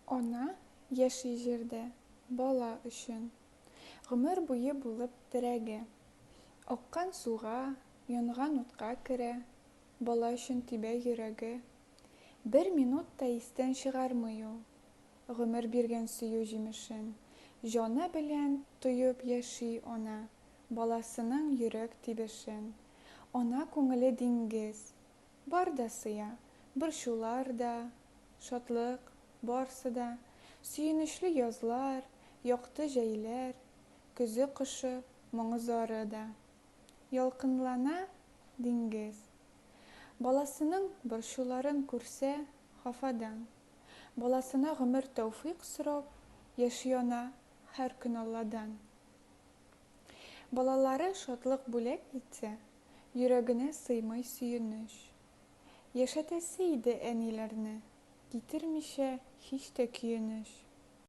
Ана яши җирдә бала өчен, гомер буе булып терәге. Аккан суга, янган утка керә, бала өчен тибә йөрәге. Бер минут та истән чыгармый ул, гомер биргән сөю җимешен. Җаны белән тоеп яши ана, баласының йөрәк тибешен. Ана күңеле диңгез, бар да сыя, борчулар да, шатлык, барсы да. Сөенечле язлар, якты җәйләр, көзе кышы, моңы зары да. Ялкынлана диңгез. Баласының борчуларын күрсә хафадан. Баласына гомер тәүфыйк сорап, яши ана һәр көн Алладан. Балалары шатлык бүләк итсә, йөрәгенә сыймый сөенеч. Яшәтәсе иде әниләрне, китермичә һич тә көенеч.